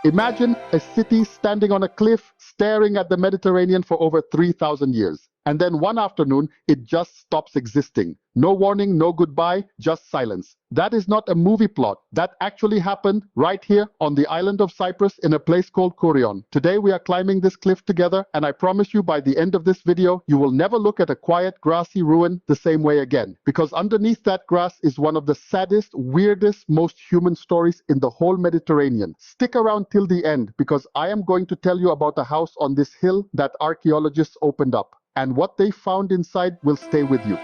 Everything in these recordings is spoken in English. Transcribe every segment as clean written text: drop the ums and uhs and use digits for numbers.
Imagine a city standing on a cliff, staring at the Mediterranean for over 3,000 years. And then one afternoon, it just stops existing. No warning, no goodbye, just silence. That is not a movie plot. That actually happened right here on the island of Cyprus in a place called Kourion. Today we are climbing this cliff together, and I promise you by the end of this video, you will never look at a quiet, grassy ruin the same way again. Because underneath that grass is one of the saddest, weirdest, most human stories in the whole Mediterranean. Stick around till the end, because I am going to tell you about a house on this hill that archaeologists opened up. And what they found inside will stay with you.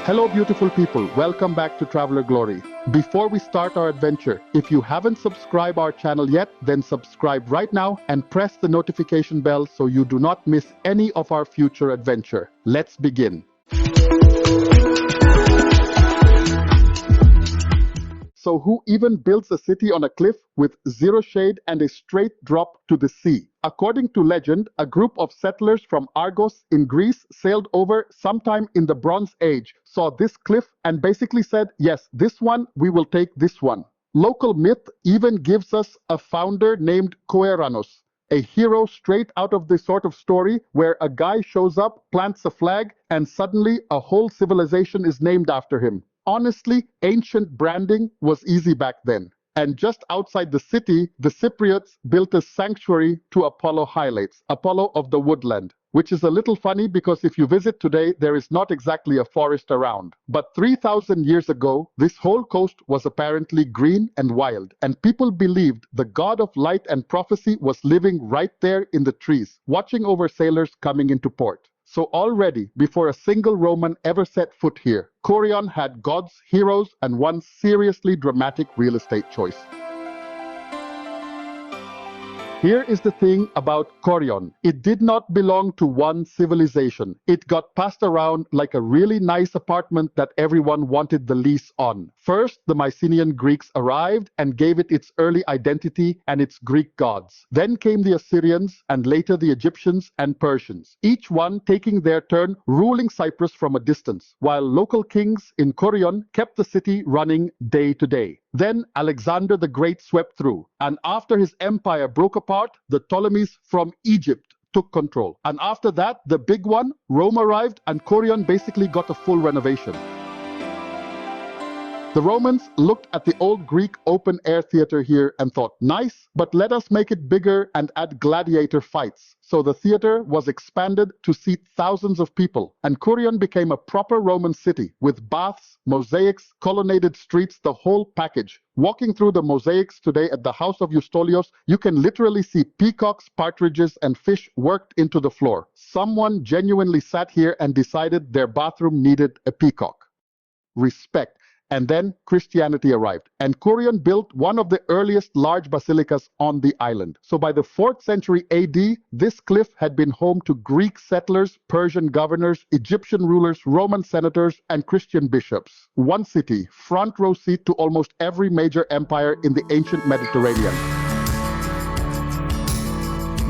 Hello beautiful people, welcome back to Traveler Glory. Before we start our adventure, if you haven't subscribed our channel yet, then subscribe right now and press the notification bell so you do not miss any of our future adventure. Let's begin. So who even builds a city on a cliff with zero shade and a straight drop to the sea? According to legend, a group of settlers from Argos in Greece sailed over sometime in the Bronze Age, saw this cliff and basically said, yes, this one, we will take this one. Local myth even gives us a founder named Kouranos, a hero straight out of this sort of story where a guy shows up, plants a flag, and suddenly a whole civilization is named after him. Honestly, ancient branding was easy back then. And just outside the city, the Cypriots built a sanctuary to Apollo Hylates, Apollo of the woodland, which is a little funny because if you visit today, there is not exactly a forest around. But 3,000 years ago, this whole coast was apparently green and wild, and people believed the god of light and prophecy was living right there in the trees, watching over sailors coming into port. So already, before a single Roman ever set foot here, Kourion had gods, heroes, and one seriously dramatic real estate choice. Here is the thing about Kourion. It did not belong to one civilization. It got passed around like a really nice apartment that everyone wanted the lease on. First, the Mycenaean Greeks arrived and gave it its early identity and its Greek gods. Then came the Assyrians and later the Egyptians and Persians, each one taking their turn ruling Cyprus from a distance, while local kings in Kourion kept the city running day to day. Then Alexander the Great swept through, and after his empire broke apart, the Ptolemies from Egypt took control. And after that, the big one, Rome arrived, and Kourion basically got a full renovation. The Romans looked at the old Greek open-air theater here and thought, nice, but let us make it bigger and add gladiator fights. So the theater was expanded to seat thousands of people, and Kourion became a proper Roman city with baths, mosaics, colonnaded streets, the whole package. Walking through the mosaics today at the house of Eustolios, you can literally see peacocks, partridges, and fish worked into the floor. Someone genuinely sat here and decided their bathroom needed a peacock. Respect. And then Christianity arrived, and Kourion built one of the earliest large basilicas on the island. So by the 4th century AD, this cliff had been home to Greek settlers, Persian governors, Egyptian rulers, Roman senators, and Christian bishops. One city, front row seat to almost every major empire in the ancient Mediterranean.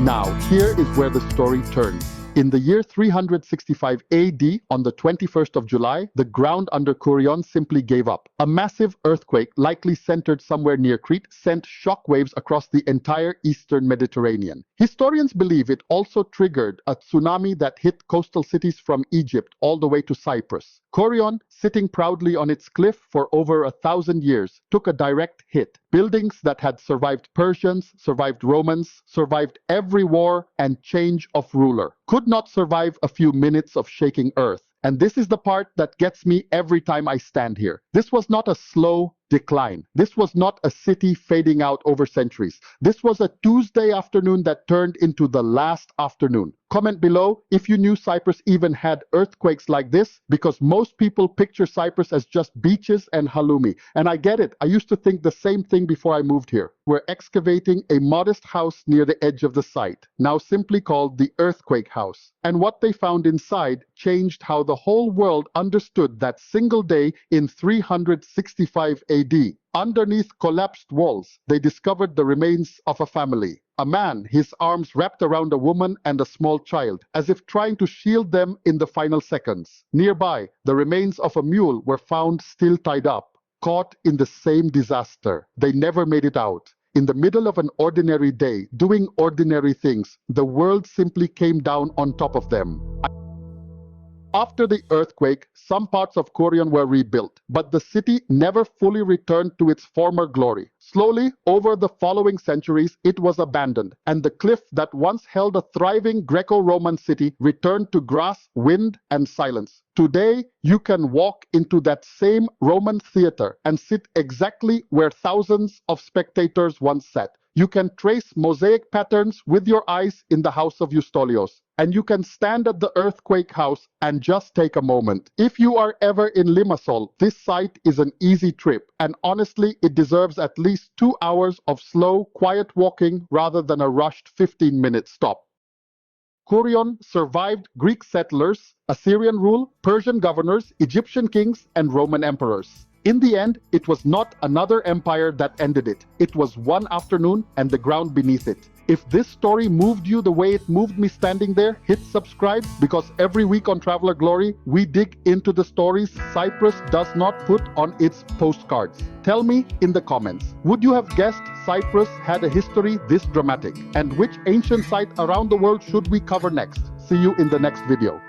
Now, here is where the story turns. In the year 365 AD, on the 21st of July, the ground under Kourion simply gave up. A massive earthquake, likely centered somewhere near Crete, sent shockwaves across the entire eastern Mediterranean. Historians believe it also triggered a tsunami that hit coastal cities from Egypt all the way to Cyprus. Kourion, sitting proudly on its cliff for over 1,000 years, took a direct hit. Buildings that had survived Persians, survived Romans, survived every war and change of ruler, could not survive a few minutes of shaking earth. And this is the part that gets me every time I stand here. This was not a slow decline. This was not a city fading out over centuries. This was a Tuesday afternoon that turned into the last afternoon. Comment below if you knew Cyprus even had earthquakes like this, because most people picture Cyprus as just beaches and halloumi. And I get it. I used to think the same thing before I moved here. We're excavating a modest house near the edge of the site, now simply called the Earthquake House. And what they found inside changed how the whole world understood that single day in 365 AD. Underneath collapsed walls, they discovered the remains of a family. A man, his arms wrapped around a woman and a small child, as if trying to shield them in the final seconds. Nearby, the remains of a mule were found still tied up, caught in the same disaster. They never made it out. in the middle of an ordinary day, doing ordinary things, the world simply came down on top of them. After the earthquake, some parts of Kourion were rebuilt, but the city never fully returned to its former glory. Slowly, over the following centuries, it was abandoned, and the cliff that once held a thriving Greco-Roman city returned to grass, wind, and silence. Today, you can walk into that same Roman theater and sit exactly where thousands of spectators once sat. You can trace mosaic patterns with your eyes in the house of Eustolios, and you can stand at the earthquake house and just take a moment. If you are ever in Limassol, this site is an easy trip, and honestly, it deserves at least 2 hours of slow, quiet walking rather than a rushed 15-minute stop. Kourion survived Greek settlers, Assyrian rule, Persian governors, Egyptian kings, and Roman emperors. In the end, it was not another empire that ended it. It was one afternoon and the ground beneath it. If this story moved you the way it moved me standing there, hit subscribe, because every week on Traveler Glory, we dig into the stories Cyprus does not put on its postcards. Tell me in the comments, would you have guessed Cyprus had a history this dramatic? And which ancient site around the world should we cover next? See you in the next video.